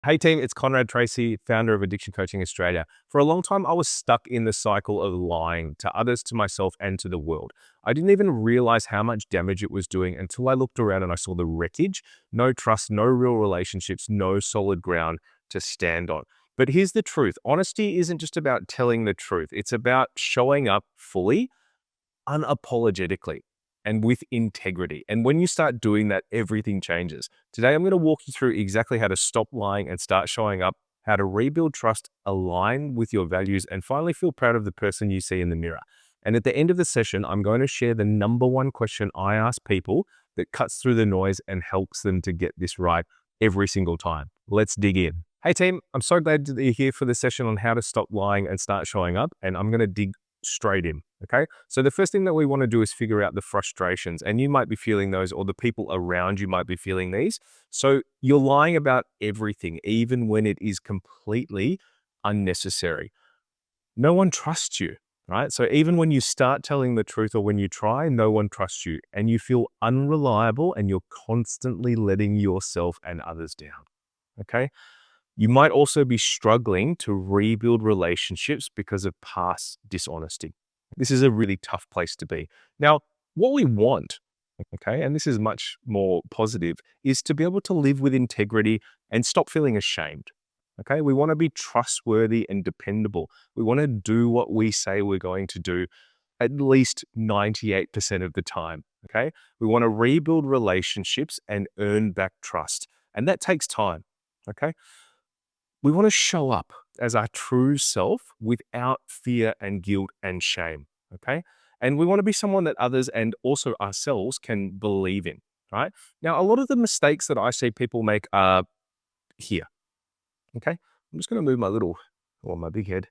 Hey team, it's Conrad Tracy, founder of Addiction Coaching Australia. For a long time, I was stuck in the cycle of lying to others, to myself, and to the world. I didn't even realize how much damage it was doing until I looked around and I saw the wreckage. No trust, no real relationships, no solid ground to stand on. But here's the truth. Honesty isn't just about telling the truth. It's about showing up fully, unapologetically, and with integrity. And when you start doing that, everything changes. Today, I'm going to walk you through exactly how to stop lying and start showing up, how to rebuild trust, align with your values, and finally feel proud of the person you see in the mirror. And at the end of the session, I'm going to share the number one question I ask people that cuts through the noise and helps them to get this right every single time. Let's dig in. Hey team, I'm so glad that you're here for the session on how to stop lying and start showing up. And I'm going to dig straight in. Okay. So the first thing that we want to do is figure out the frustrations, and you might be feeling those, or the people around you might be feeling these. So you're lying about everything, even when it is completely unnecessary. No one trusts you, right? So even when you start telling the truth or when you try, no one trusts you, and you feel unreliable, and you're constantly letting yourself and others down. Okay. You might also be struggling to rebuild relationships because of past dishonesty. This is a really tough place to be. Now, what we want, okay, and this is much more positive, is to be able to live with integrity and stop feeling ashamed. Okay, we want to be trustworthy and dependable. We want to do what we say we're going to do at least 98% of the time. Okay, we want to rebuild relationships and earn back trust. And that takes time. Okay. We want to show up as our true self without fear and guilt and shame, okay? And we want to be someone that others and also ourselves can believe in, right? Now, a lot of the mistakes that I see people make are here, okay? I'm just going to move my big head.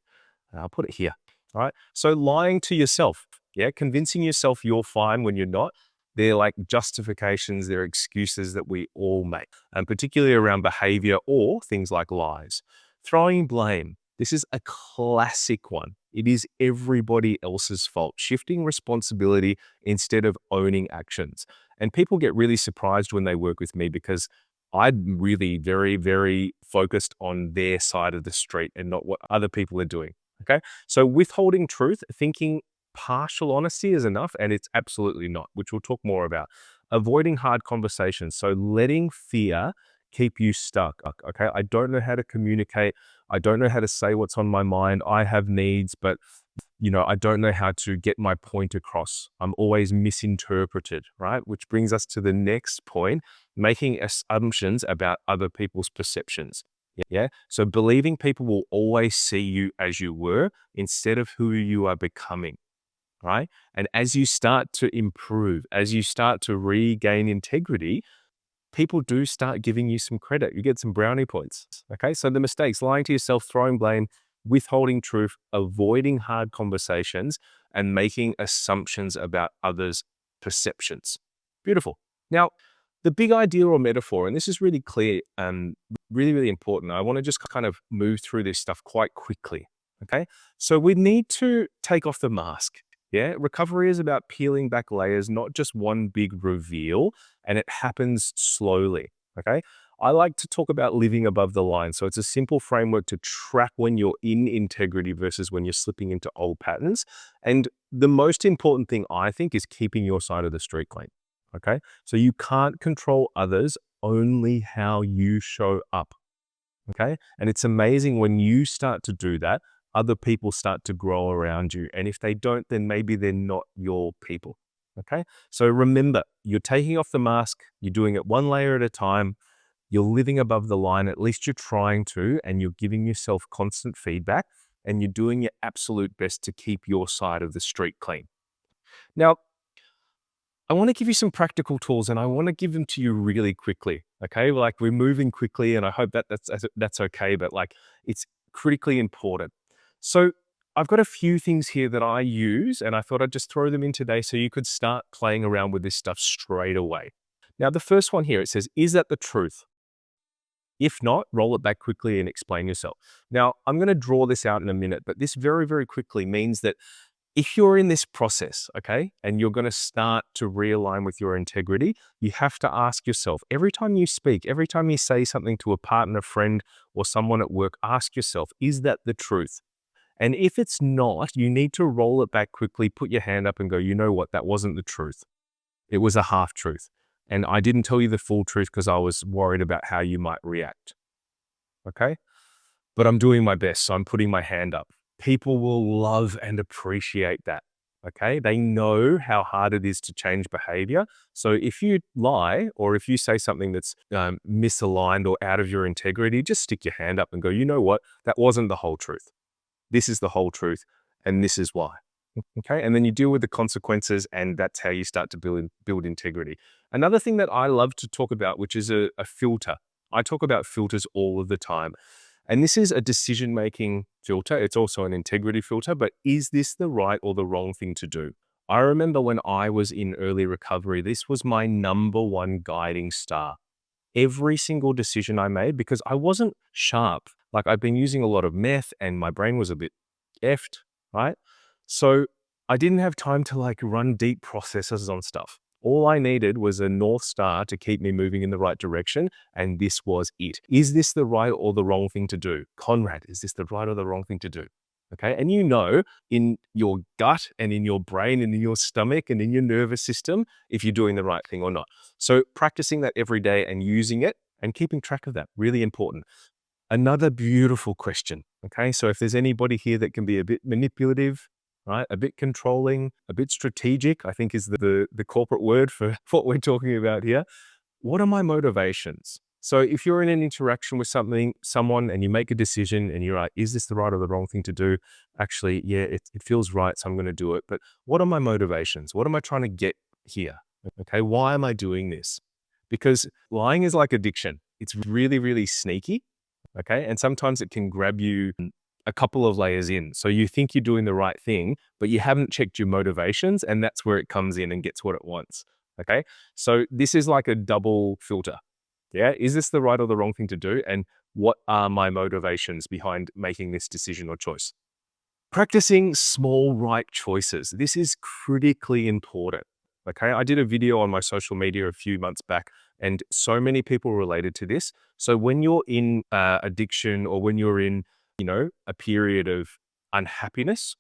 I'll put it here, all right? So lying to yourself, yeah? Convincing yourself you're fine when you're not. They're like justifications, they're excuses that we all make, and particularly around behavior or things like lies. Throwing blame. This is a classic one. It is everybody else's fault. Shifting responsibility instead of owning actions. And people get really surprised when they work with me because I'm really very, very focused on their side of the street and not what other people are doing. Okay. So withholding truth, thinking partial honesty is enough, and it's absolutely not, which we'll talk more about. Avoiding hard conversations. So letting fear keep you stuck. Okay. I don't know how to communicate. I don't know how to say what's on my mind. I have needs, but I don't know how to get my point across. I'm always misinterpreted, right? Which brings us to the next point, making assumptions about other people's perceptions. Yeah. So believing people will always see you as you were instead of who you are becoming. Right? And as you start to improve, as you start to regain integrity, people do start giving you some credit. You get some brownie points. Okay. So the mistakes, lying to yourself, throwing blame, withholding truth, avoiding hard conversations, and making assumptions about others' perceptions. Beautiful. Now, the big idea or metaphor, and this is really clear and really, really important. I want to just kind of move through this stuff quite quickly. Okay. So we need to take off the mask. Yeah, recovery is about peeling back layers, not just one big reveal, and it happens slowly, okay? I like to talk about living above the line. So it's a simple framework to track when you're in integrity versus when you're slipping into old patterns. And the most important thing, I think, is keeping your side of the street clean, okay? So you can't control others, only how you show up, okay? And it's amazing when you start to do that, other people start to grow around you. And if they don't, then maybe they're not your people. Okay. So remember, you're taking off the mask, you're doing it one layer at a time, you're living above the line, at least you're trying to, and you're giving yourself constant feedback, and you're doing your absolute best to keep your side of the street clean. Now, I want to give you some practical tools, and I want to give them to you really quickly. Okay. Like, we're moving quickly, and I hope that's okay, but like, it's critically important. So I've got a few things here that I use, and I thought I'd just throw them in today so you could start playing around with this stuff straight away. Now, the first one here, it says, is that the truth? If not, roll it back quickly and explain yourself. Now, I'm going to draw this out in a minute, but this very, very quickly means that if you're in this process, okay, and you're going to start to realign with your integrity, you have to ask yourself, every time you speak, every time you say something to a partner, friend, or someone at work, ask yourself, is that the truth? And if it's not, you need to roll it back quickly, put your hand up and go, you know what, that wasn't the truth. It was a half truth. And I didn't tell you the full truth because I was worried about how you might react. Okay? But I'm doing my best, so I'm putting my hand up. People will love and appreciate that. Okay? They know how hard it is to change behavior. So if you lie or if you say something that's misaligned or out of your integrity, just stick your hand up and go, you know what? That wasn't the whole truth. This is the whole truth, and this is why. Okay, and then you deal with the consequences, and that's how you start to build integrity. Another thing that I love to talk about, which is a filter. I talk about filters all of the time, and this is a decision-making filter. It's also an integrity filter, but is this the right or the wrong thing to do? I remember when I was in early recovery, this was my #1 guiding star. Every single decision I made, because I wasn't sharp. Like I've been using a lot of meth and my brain was a bit effed, right? So I didn't have time to like run deep processes on stuff. All I needed was a North Star to keep me moving in the right direction. And this was it. Is this the right or the wrong thing to do? Conrad, is this the right or the wrong thing to do? Okay. And you know, in your gut and in your brain and in your stomach and in your nervous system, if you're doing the right thing or not. So practicing that every day and using it and keeping track of that, really important. Another beautiful question. Okay. So if there's anybody here that can be a bit manipulative, right, a bit controlling, a bit strategic, I think is the corporate word for what we're talking about here. What are my motivations? So if you're in an interaction with someone and you make a decision and you're like, is this the right or the wrong thing to do? Actually, yeah, it feels right, so I'm going to do it. But what are my motivations? What am I trying to get here? Okay, why am I doing this? Because lying is like addiction. It's really, really sneaky. Okay, and sometimes it can grab you a couple of layers in. So you think you're doing the right thing, but you haven't checked your motivations, and that's where it comes in and gets what it wants. Okay, so this is like a double filter. Yeah, is this the right or the wrong thing to do? And what are my motivations behind making this decision or choice? Practicing small right choices. This is critically important. Okay, I did a video on my social media a few months back, and so many people related to this. So when you're in addiction or when you're in, a period of unhappiness,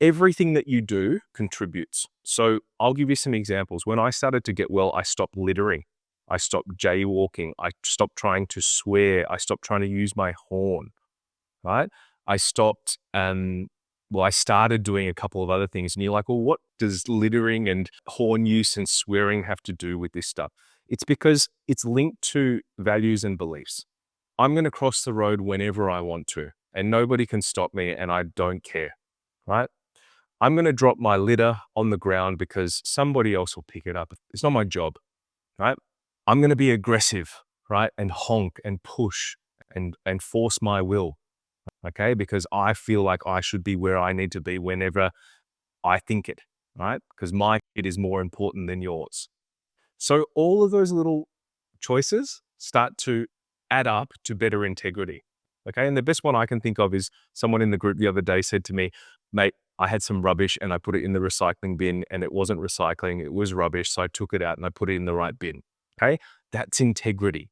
everything that you do contributes. So I'll give you some examples. When I started to get well, I stopped littering. I stopped jaywalking. I stopped trying to swear. I stopped trying to use my horn, right? I stopped, I started doing a couple of other things. And you're like, well, what does littering and horn use and swearing have to do with this stuff? It's because it's linked to values and beliefs. I'm going to cross the road whenever I want to, and nobody can stop me, and I don't care, right? I'm going to drop my litter on the ground because somebody else will pick it up. It's not my job, right? I'm going to be aggressive, right? And honk and push and force my will, okay? Because I feel like I should be where I need to be whenever I think it, right? Because my it is more important than yours. So all of those little choices start to add up to better integrity, okay? And the best one I can think of is someone in the group the other day said to me, mate, I had some rubbish and I put it in the recycling bin and it wasn't recycling, it was rubbish. So I took it out and I put it in the right bin, okay? That's integrity.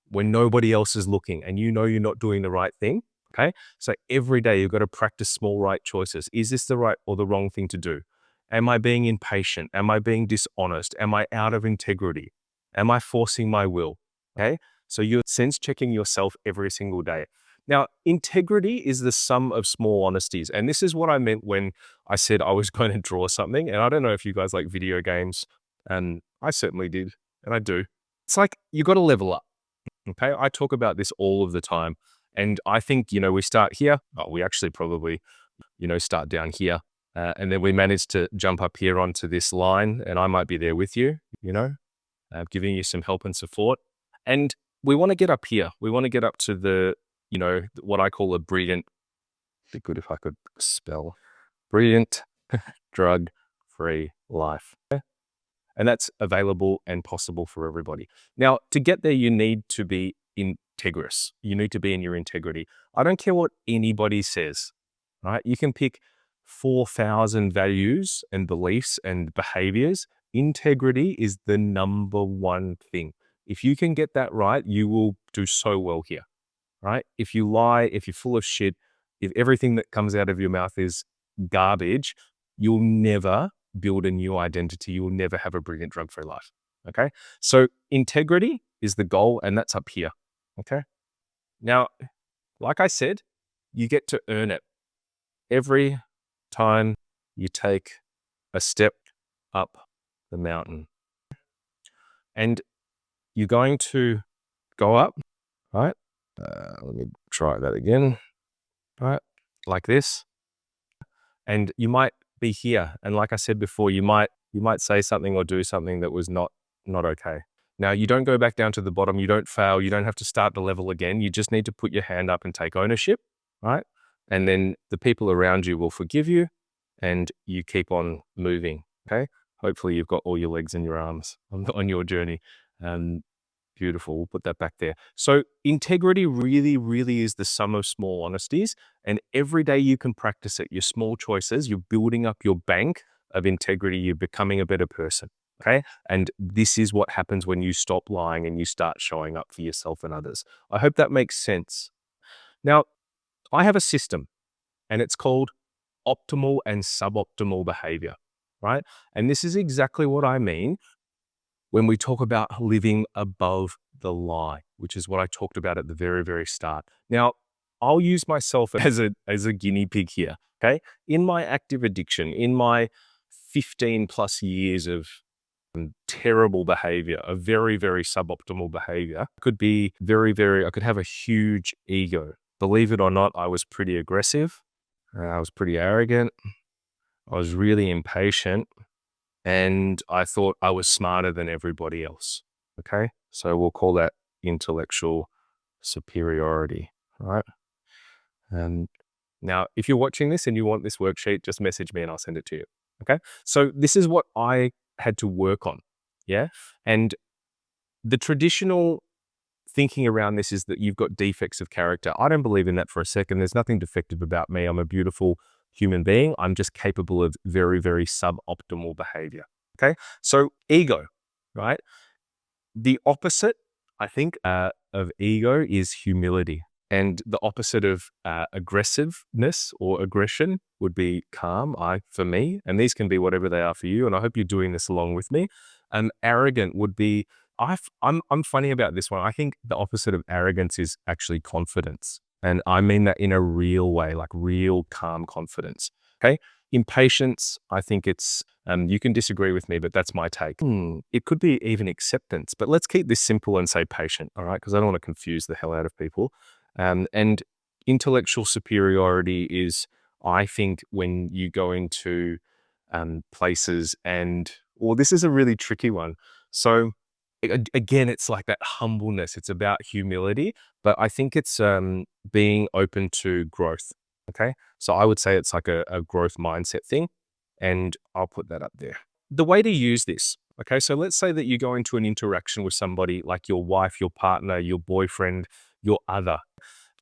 When nobody else is looking and you know you're not doing the right thing, okay? So every day you've got to practice small right choices. Is this the right or the wrong thing to do? Am I being impatient? Am I being dishonest? Am I out of integrity? Am I forcing my will? Okay? So you're sense checking yourself every single day. Now, integrity is the sum of small honesties. And this is what I meant when I said I was going to draw something. And I don't know if you guys like video games, and I certainly did, and I do. It's like you got to level up. Okay? I talk about this all of the time. And I think, we start here. Oh, we actually probably, start down here. And then we managed to jump up here onto this line, and I might be there with you, giving you some help and support. And we want to get up here. We want to get up to the, what I call a brilliant, be good if I could spell, brilliant drug-free life. And that's available and possible for everybody. Now, to get there, you need to be integrous. You need to be in your integrity. I don't care what anybody says, right? You can pick 4,000 values and beliefs and behaviors, integrity is the #1 thing. If you can get that right, you will do so well here, right? If you lie, if you're full of shit, if everything that comes out of your mouth is garbage, you'll never build a new identity. You'll never have a brilliant drug-free life, okay? So integrity is the goal, and that's up here, okay? Now, like I said, you get to earn it every time you take a step up the mountain. And you're going to go up, right? Let me try that again, right? Like this. And you might be here. And like I said before, you might say something or do something that was not okay. Now, you don't go back down to the bottom. You don't fail. You don't have to start the level again. You just need to put your hand up and take ownership, right? And then the people around you will forgive you and you keep on moving, okay? Hopefully you've got all your legs and your arms on your journey. Beautiful. We'll put that back there. So integrity really, really is the sum of small honesties. And every day you can practice it. Your small choices, you're building up your bank of integrity. You're becoming a better person. Okay. And this is what happens when you stop lying and you start showing up for yourself and others. I hope that makes sense. Now, I have a system and it's called optimal and suboptimal behavior, right? And this is exactly what I mean when we talk about living above the lie, which is what I talked about at the very, very start. Now, I'll use myself as a guinea pig here, okay? In my active addiction, in my 15 plus years of terrible behavior, a very, very suboptimal behavior, could be I could have a huge ego. Believe it or not, I was pretty aggressive. I was pretty arrogant. I was really impatient. And I thought I was smarter than everybody else, okay? So we'll call that intellectual superiority, right? Now, if you're watching this and you want this worksheet, just message me and I'll send it to you, okay? So this is what I had to work on, yeah? And the traditional thinking around this is that you've got defects of character. I don't believe in that for a second. There's nothing defective about me. I'm a beautiful human being. I'm just capable of very, very suboptimal behavior. Okay. So ego, right? The opposite, I think, of ego is humility. And the opposite of aggressiveness or aggression would be calm, for me. And these can be whatever they are for you. And I hope you're doing this along with me. Arrogant would be, I'm funny about this one. I think the opposite of arrogance is actually confidence. And I mean that in a real way, like real calm confidence, okay? Impatience, I think it's, you can disagree with me, but that's my take. It could be even acceptance, but let's keep this simple and say patient, all right? Because I don't want to confuse the hell out of people. And intellectual superiority is, I think, when you go into places and, this is a really tricky one. So again, it's like that humbleness. It's about humility, but I think it's being open to growth. Okay. So I would say it's like a growth mindset thing, and I'll put that up there. The way to use this. Okay. So let's say that you go into an interaction with somebody like your wife, your partner, your boyfriend, your other,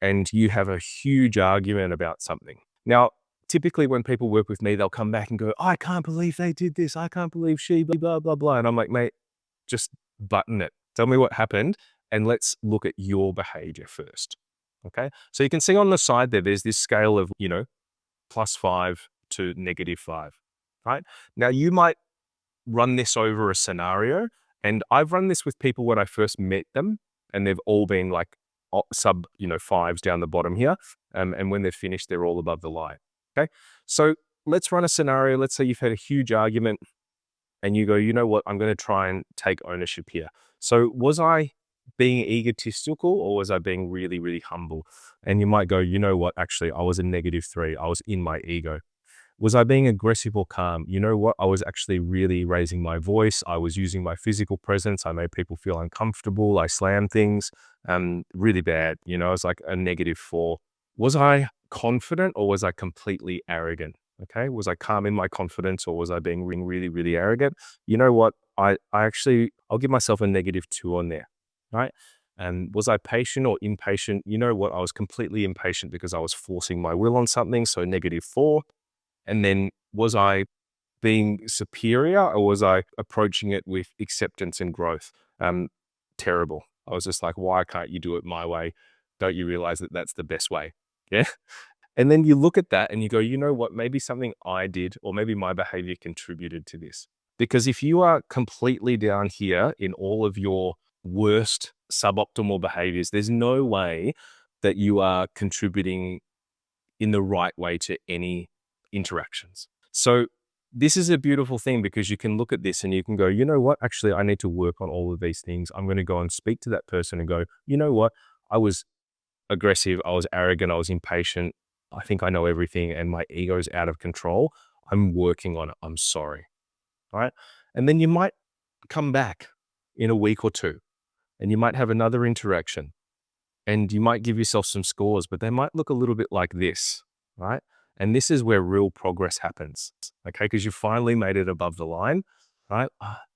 and you have a huge argument about something. Now, typically when people work with me, they'll come back and go, I can't believe they did this. I can't believe she, blah, blah, blah. And I'm like, mate, just button it. Tell me what happened and let's look at your behavior first. Okay. So you can see on the side there's this scale of, +5 to -5, right? Now you might run this over a scenario, and I've run this with people when I first met them and they've all been like sub, 5s down the bottom here. And when they're finished, they're all above the line. Okay. So let's run a scenario. Let's say you've had a huge argument and you go, you know what, I'm going to try and take ownership here. So was I being egotistical or was I being really, really humble? And you might go, you know what, actually, I was a -3. I was in my ego. Was I being aggressive or calm? You know what, I was actually really raising my voice. I was using my physical presence. I made people feel uncomfortable. I slammed things really bad. I was like a -4. Was I confident or was I completely arrogant? Okay. Was I calm in my confidence or was I being really, really arrogant? You know what? I'll give myself a -2 on there. Right. And was I patient or impatient? You know what? I was completely impatient because I was forcing my will on something. So -4. And then was I being superior or was I approaching it with acceptance and growth? Terrible. I was just like, why can't you do it my way? Don't you realize that that's the best way? Yeah. And then you look at that and you go, you know what, maybe something I did or maybe my behavior contributed to this. Because if you are completely down here in all of your worst suboptimal behaviors, there's no way that you are contributing in the right way to any interactions. So this is a beautiful thing because you can look at this and you can go, you know what, actually, I need to work on all of these things. I'm going to go and speak to that person and go, you know what, I was aggressive, I was arrogant, I was impatient. I think I know everything and my ego is out of control. I'm working on it. I'm sorry. All right. And then you might come back in a week or two and you might have another interaction and you might give yourself some scores, but they might look a little bit like this, right? And this is where real progress happens, okay? Because you finally made it above the line, right?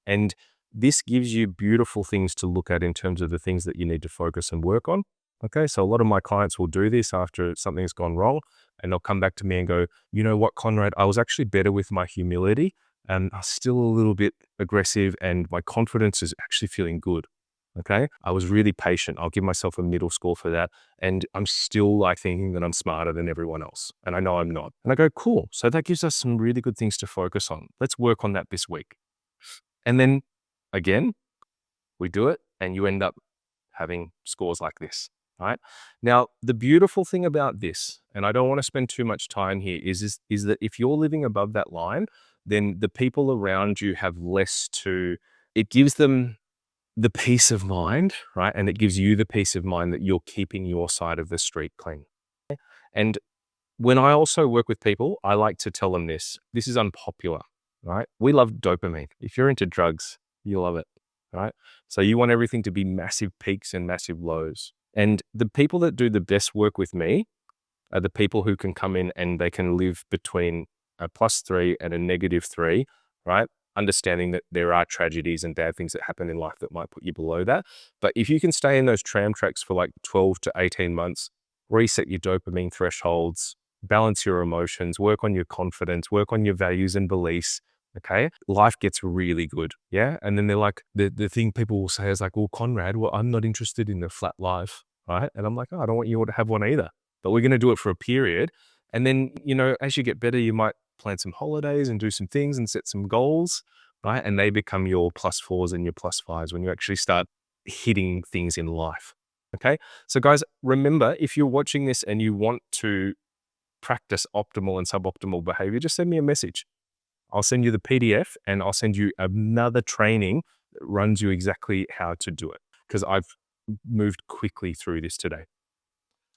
And this gives you beautiful things to look at in terms of the things that you need to focus and work on, okay? So a lot of my clients will do this after something's gone wrong and they'll come back to me and go, you know what, Conrad, I was actually better with my humility and I'm still a little bit aggressive and my confidence is actually feeling good. Okay. I was really patient. I'll give myself a middle score for that. And I'm still like thinking that I'm smarter than everyone else. And I know I'm not. And I go, cool. So that gives us some really good things to focus on. Let's work on that this week. And then again, we do it and you end up having scores like this, right? Now, the beautiful thing about this, and I don't want to spend too much time here, is that if you're living above that line, then the people around you have less to, it gives them the peace of mind, right? And it gives you the peace of mind that you're keeping your side of the street clean. And when I also work with people, I like to tell them this is unpopular, right? We love dopamine. If you're into drugs, you love it, right? So you want everything to be massive peaks and massive lows. And the people that do the best work with me are the people who can come in and they can live between a +3 and a -3, right? Understanding that there are tragedies and bad things that happen in life that might put you below that. But if you can stay in those tram tracks for like 12 to 18 months, reset your dopamine thresholds, balance your emotions, work on your confidence, work on your values and beliefs, okay, life gets really good. Yeah. And then they're like, the thing people will say is like, well, Conrad, well, I'm not interested in a flat life, right? And I'm like, oh, I don't want you to have one either, but we're going to do it for a period. And then, you know, as you get better, you might plan some holidays and do some things and set some goals, right? And they become your +4s and your +5s when you actually start hitting things in life. Okay. So guys, remember, if you're watching this and you want to practice optimal and suboptimal behavior, just send me a message. I'll send you the PDF and I'll send you another training that runs you exactly how to do it because I've moved quickly through this today.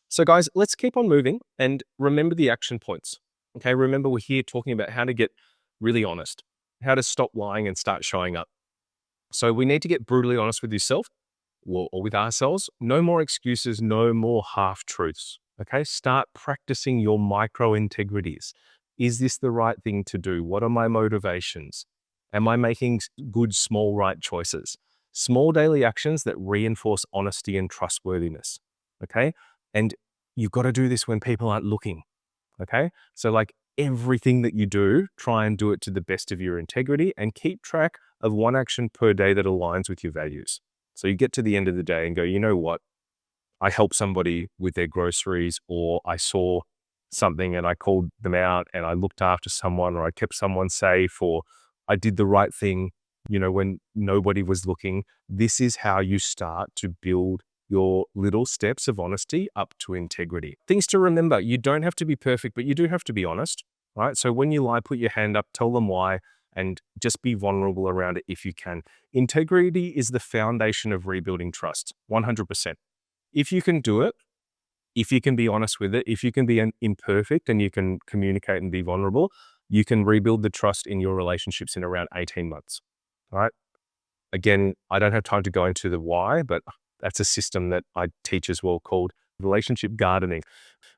So guys, let's keep on moving and remember the action points. Okay, remember we're here talking about how to get really honest, how to stop lying and start showing up. So we need to get brutally honest with yourself or with ourselves. No more excuses, no more half-truths. Okay, start practicing your micro-integrities. Is this the right thing to do? What are my motivations? Am I making good, small, right choices? Small daily actions that reinforce honesty and trustworthiness. Okay, and you've got to do this when people aren't looking. Okay, so like everything that you do, try and do it to the best of your integrity and keep track of one action per day that aligns with your values. So you get to the end of the day and go, you know what? I helped somebody with their groceries, or I saw something and I called them out and I looked after someone, or I kept someone safe, or I did the right thing, you know, when nobody was looking. This is how you start to build your little steps of honesty up to integrity. Things to remember, you don't have to be perfect, but you do have to be honest, right? So when you lie, put your hand up, tell them why, and just be vulnerable around it if you can. Integrity is the foundation of rebuilding trust, 100%. If you can do it, if you can be honest with it, if you can be imperfect and you can communicate and be vulnerable, you can rebuild the trust in your relationships in around 18 months, right? Again, I don't have time to go into the why, but that's a system that I teach as well called relationship gardening.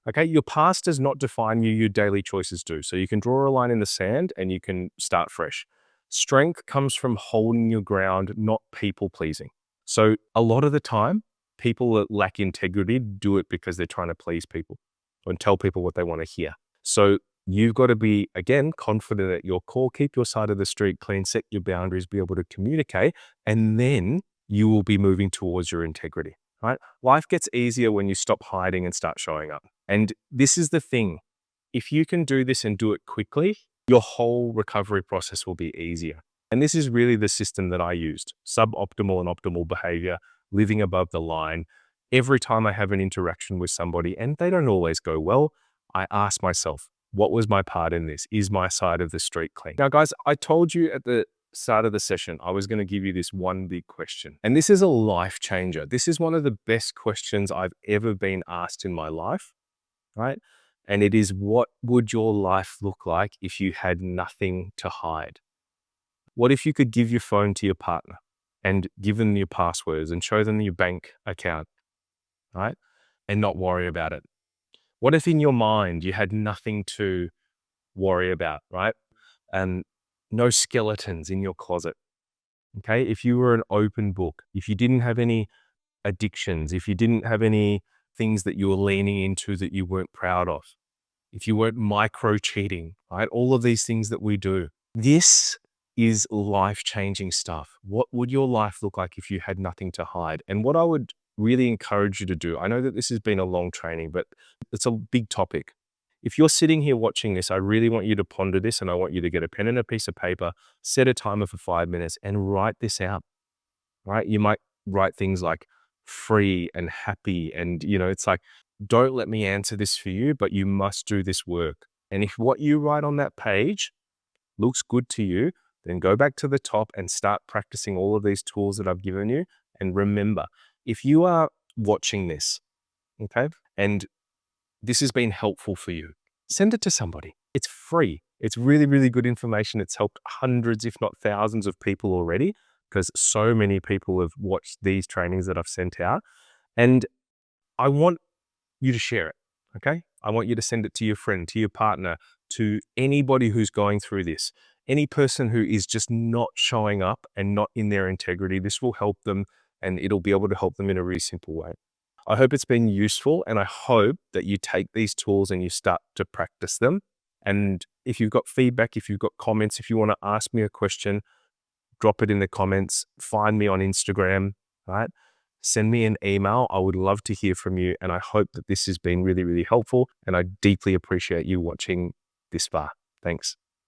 Okay, your past does not define you, your daily choices do. So you can draw a line in the sand and you can start fresh. Strength comes from holding your ground, not people pleasing. So a lot of the time, people that lack integrity do it because they're trying to please people and tell people what they want to hear. So You've got to be, again, confident at your core, keep your side of the street clean, set your boundaries, be able to communicate, and then you will be moving towards your integrity, right? Life gets easier when you stop hiding and start showing up. And this is the thing. If you can do this and do it quickly, your whole recovery process will be easier. And this is really the system that I used: suboptimal and optimal behavior, living above the line. Every time I have an interaction with somebody, and they don't always go well, I ask myself, what was my part in this? Is my side of the street clean? Now, guys, I told you at the start of the session, I was going to give you this one big question. And this is a life changer. This is one of the best questions I've ever been asked in my life, right? And it is, what would your life look like if you had nothing to hide? What if you could give your phone to your partner and give them your passwords and show them your bank account, right? And not worry about it? What if in your mind you had nothing to worry about, right? And no skeletons in your closet, okay? If you were an open book, if you didn't have any addictions, if you didn't have any things that you were leaning into that you weren't proud of, if you weren't micro cheating, right? All of these things that we do. This is life-changing stuff. What would your life look like if you had nothing to hide? And what I would really encourage you to do, I know that this has been a long training, but it's a big topic. If you're sitting here watching this, I really want you to ponder this, and I want you to get a pen and a piece of paper, set a timer for 5 minutes and write this out, right? You might write things like free and happy. And, it's like, don't let me answer this for you, but you must do this work. And if what you write on that page looks good to you, then go back to the top and start practicing all of these tools that I've given you. And remember, if you are watching this, okay, and this has been helpful for you, send it to somebody. It's free. It's really, really good information. It's helped hundreds, if not thousands of people already, because so many people have watched these trainings that I've sent out. And I want you to share it, okay? I want you to send it to your friend, to your partner, to anybody who's going through this. Any person who is just not showing up and not in their integrity, this will help them, and it'll be able to help them in a really simple way. I hope it's been useful, and I hope that you take these tools and you start to practice them. And if you've got feedback, if you've got comments, if you want to ask me a question, drop it in the comments. Find me on Instagram, right? Send me an email. I would love to hear from you. And I hope that this has been really, really helpful. And I deeply appreciate you watching this far. Thanks.